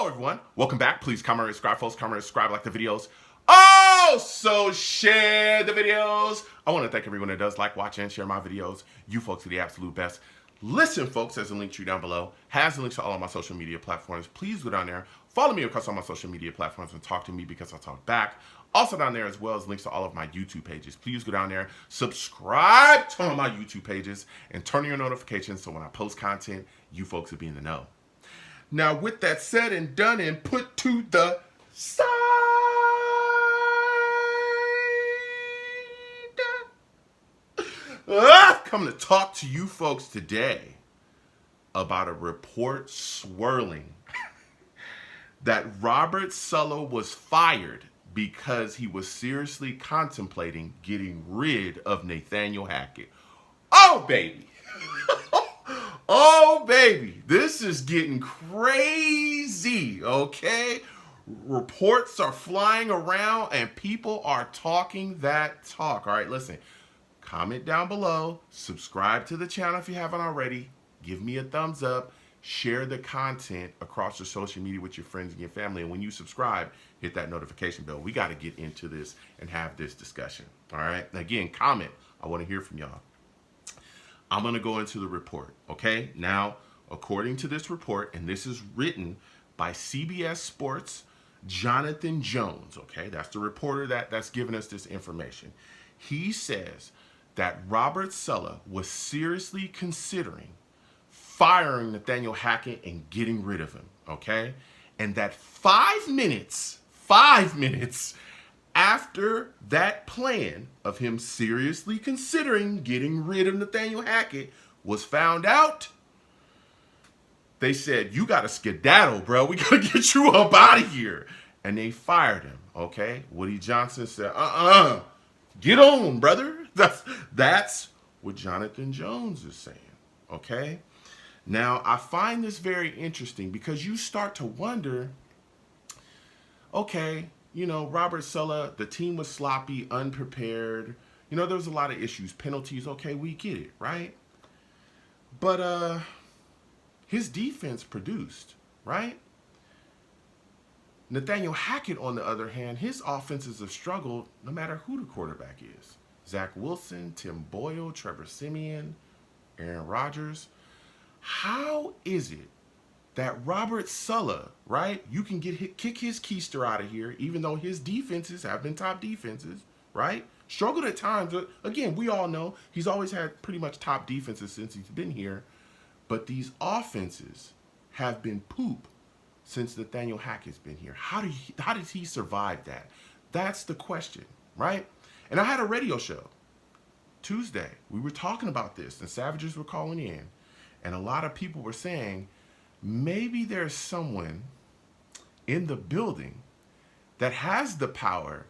everyone. Welcome back. Please comment, subscribe, folks. Comment, subscribe, like the videos. Also, share the videos. I want to thank everyone that does like, watch, and share my videos. You folks are the absolute best. Listen, folks, there's a link tree down below. Has the links to all of my social media platforms. Please go down there. Follow me across all my social media platforms and talk to me because I talk back. Also down there as well as links to all of my YouTube pages. Please go down there, subscribe to all my YouTube pages, and turn on your notifications so when I post content, you folks will be in the know. Now, with that said and done and put to the side, I'm coming to talk to you folks today about a report swirling that Robert Saleh was fired because he was seriously contemplating getting rid of Nathaniel Hackett. Oh, baby. Oh, baby. This is getting crazy, okay? Reports are flying around and people are talking that talk. All right, listen. Comment down below. Subscribe to the channel if you haven't already. Give me a thumbs up. Share the content across your social media with your friends and your family. And when you subscribe, hit that notification bell. We got to get into this and have this discussion. All right? Again, comment. I want to hear from y'all. I'm going to go into the report, okay? Now, according to this report, and this is written by CBS Sports' Jonathan Jones, okay? That's the reporter that's giving us this information. He says that Robert Saleh was seriously considering firing Nathaniel Hackett and getting rid of him, okay? And that 5 minutes after that plan of him seriously considering getting rid of Nathaniel Hackett was found out, they said, you got to skedaddle, bro. We got to get you up out of here. And they fired him, okay? Woody Johnson said, get on, brother. That's what Jonathan Jones is saying, okay? Now, I find this very interesting because you start to wonder, okay, you know, Robert Saleh, the team was sloppy, unprepared. You know, there was a lot of issues, penalties. Okay, we get it, right? But his defense produced, right? Nathaniel Hackett, on the other hand, his offenses have struggled no matter who the quarterback is. Zach Wilson, Tim Boyle, Trevor Siemian, Aaron Rodgers. How is it that Robert Saleh, right? You can kick his keister out of here, even though his defenses have been top defenses, right? Struggled at times. Again, we all know he's always had pretty much top defenses since he's been here. But these offenses have been poop since Nathaniel Hackett's been here. How did he survive that? That's the question, right? And I had a radio show Tuesday. We were talking about this, and Savages were calling in. And a lot of people were saying, maybe there's someone in the building that has the power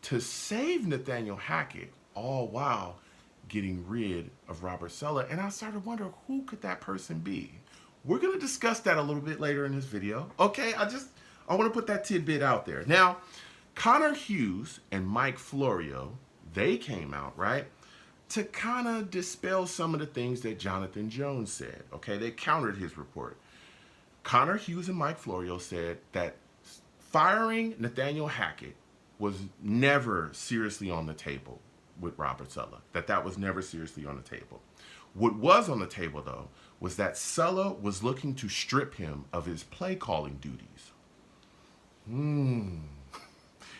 to save Nathaniel Hackett, all while getting rid of Robert Saleh. And I started wondering, who could that person be? We're going to discuss that a little bit later in this video. Okay, I want to put that tidbit out there. Now, Connor Hughes and Mike Florio, they came out, right, to kind of dispel some of the things that Jonathan Jones said. Okay, they countered his report. Connor Hughes and Mike Florio said that firing Nathaniel Hackett was never seriously on the table with Robert Saleh, that was never seriously on the table. What was on the table, though, was that Saleh was looking to strip him of his play-calling duties.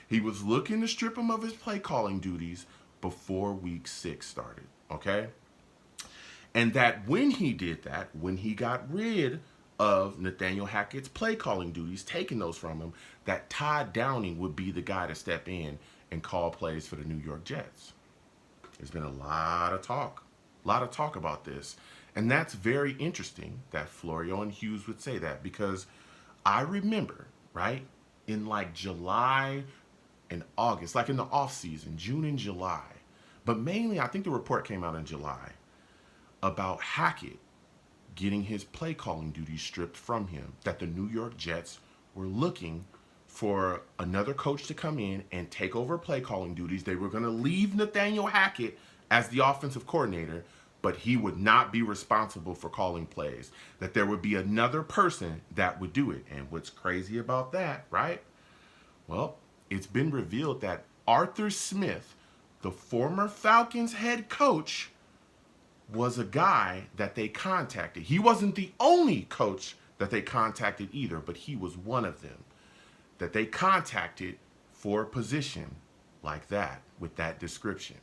He was looking to strip him of his play-calling duties before week 6 started, okay? And that when he did that, when he got rid of Nathaniel Hackett's play-calling duties, taking those from him, that Todd Downing would be the guy to step in and call plays for the New York Jets. There's been a lot of talk about this. And that's very interesting that Florio and Hughes would say that, because I remember, right, in like July and August, like in the off season, June and July, but mainly I think the report came out in July about Hackett getting his play calling duties stripped from him, that the New York Jets were looking for another coach to come in and take over play calling duties. They were going to leave Nathaniel Hackett as the offensive coordinator but he would not be responsible for calling plays, that there would be another person that would do it. And what's crazy about that, right? Well, it's been revealed that Arthur Smith, the former Falcons head coach, was a guy that they contacted. He wasn't the only coach that they contacted either, but he was one of them that they contacted for a position like that with that description.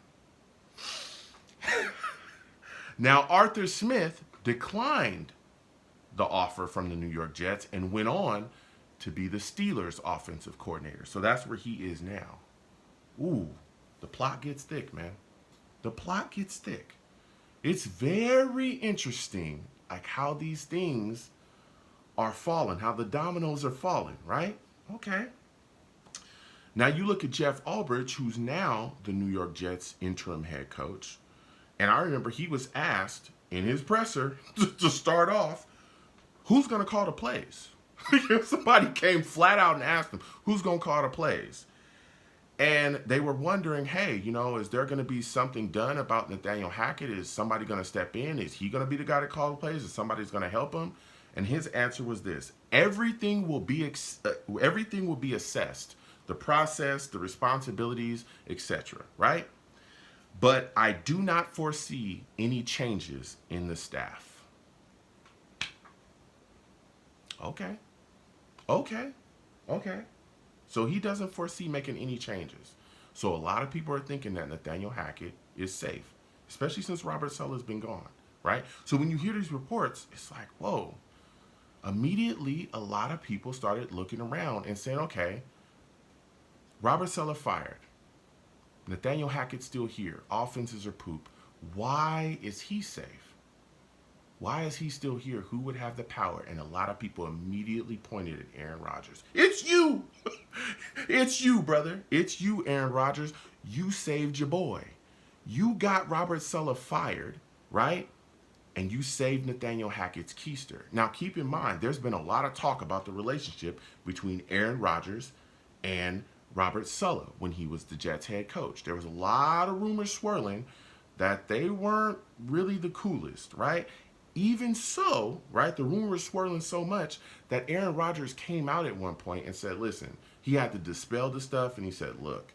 Now, Arthur Smith declined the offer from the New York Jets and went on to be the Steelers' offensive coordinator. So that's where he is now. Ooh, the plot gets thick, man. The plot gets thick. It's very interesting, like how these things are falling, how the dominoes are falling, right? Okay. Now you look at Jeff Albrecht, who's now the New York Jets interim head coach. And I remember he was asked in his presser to start off, who's going to call the plays? Somebody came flat out and asked him, who's going to call the plays? And they were wondering, hey, is there going to be something done about Nathaniel Hackett? Is somebody going to step in? Is he going to be the guy to call the plays? Is somebody's going to help him? And his answer was this: everything will be assessed, the process, the responsibilities, etc. Right? But I do not foresee any changes in the staff. Okay. So he doesn't foresee making any changes. So a lot of people are thinking that Nathaniel Hackett is safe, especially since Robert Saleh has been gone, right? So when you hear these reports, it's like, whoa. Immediately, a lot of people started looking around and saying, okay, Robert Saleh fired. Nathaniel Hackett's still here. Offenses are poop. Why is he safe? Why is he still here? Who would have the power? And a lot of people immediately pointed at Aaron Rodgers. It's you. It's you, brother. It's you, Aaron Rodgers. You saved your boy. You got Robert Saleh fired, right? And you saved Nathaniel Hackett's keister. Now, keep in mind, there's been a lot of talk about the relationship between Aaron Rodgers and Robert Saleh when he was the Jets head coach. There was a lot of rumors swirling that they weren't really the coolest, right? Even so, right, the rumor was swirling so much that Aaron Rodgers came out at one point and said, listen, he had to dispel the stuff, and he said, look,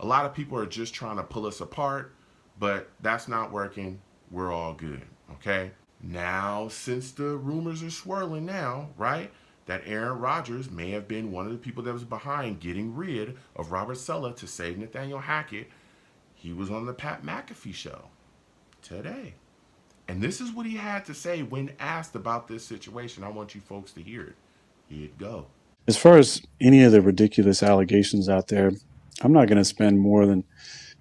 a lot of people are just trying to pull us apart, but that's not working. We're all good, okay? Now, since the rumors are swirling now, right, that Aaron Rodgers may have been one of the people that was behind getting rid of Robert Saleh to save Nathaniel Hackett, he was on the Pat McAfee show today. And this is what he had to say when asked about this situation. I want you folks to hear it. Here it go. As far as any of the ridiculous allegations out there, I'm not going to spend more than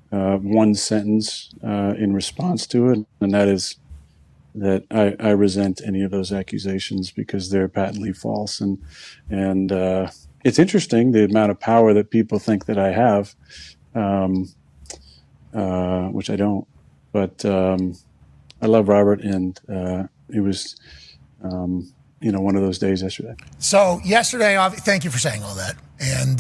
one sentence in response to it, and that is that I resent any of those accusations because they're patently false. And it's interesting the amount of power that people think that I have, which I don't. But I love Robert, and it was, one of those days yesterday. So yesterday, thank you for saying all that. And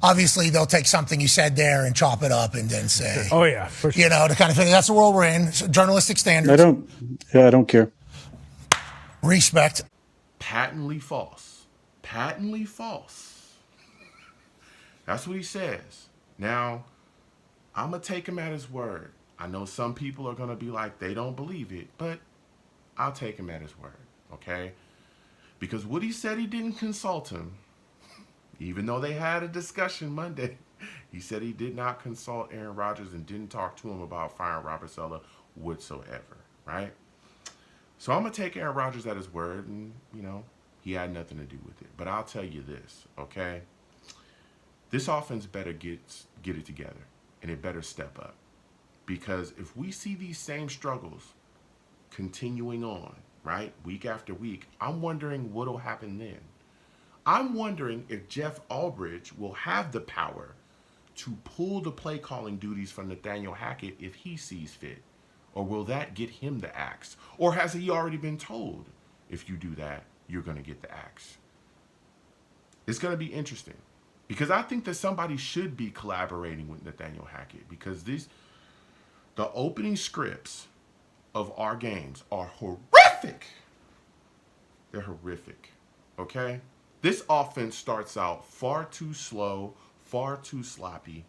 obviously, they'll take something you said there and chop it up and then say, "Oh yeah, for sure." To kind of thing. That's the world we're in. Journalistic standards. I don't care. Respect. Patently false. Patently false. That's what he says. Now, I'm going to take him at his word. I know some people are going to be like, they don't believe it, but I'll take him at his word, okay? Because Woody said he didn't consult him, even though they had a discussion Monday. He said he did not consult Aaron Rodgers and didn't talk to him about firing Robert Saleh whatsoever, right? So I'm going to take Aaron Rodgers at his word, and, he had nothing to do with it. But I'll tell you this, okay? This offense better get it together, and it better step up. Because if we see these same struggles continuing on, right, week after week, I'm wondering what will happen then. I'm wondering if Jeff Albrecht will have the power to pull the play calling duties from Nathaniel Hackett if he sees fit. Or will that get him the axe? Or has he already been told, if you do that, you're going to get the axe? It's going to be interesting. Because I think that somebody should be collaborating with Nathaniel Hackett. Because the opening scripts of our games are horrific. They're horrific, okay? This offense starts out far too slow, far too sloppy.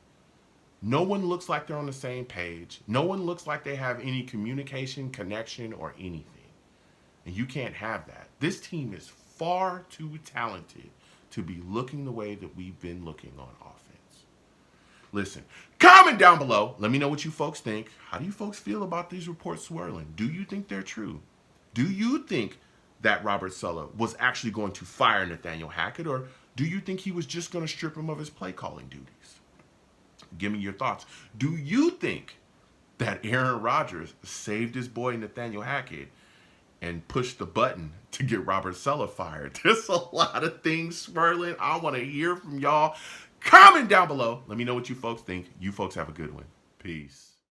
No one looks like they're on the same page. No one looks like they have any communication, connection, or anything. And you can't have that. This team is far too talented to be looking the way that we've been looking on offense. Listen, comment down below. Let me know what you folks think. How do you folks feel about these reports swirling? Do you think they're true? Do you think that Robert Saleh was actually going to fire Nathaniel Hackett, or do you think he was just going to strip him of his play calling duties? Give me your thoughts. Do you think that Aaron Rodgers saved his boy Nathaniel Hackett and pushed the button to get Robert Saleh fired? There's a lot of things swirling. I want to hear from y'all. Comment down below. Let me know what you folks think. You folks have a good one. Peace.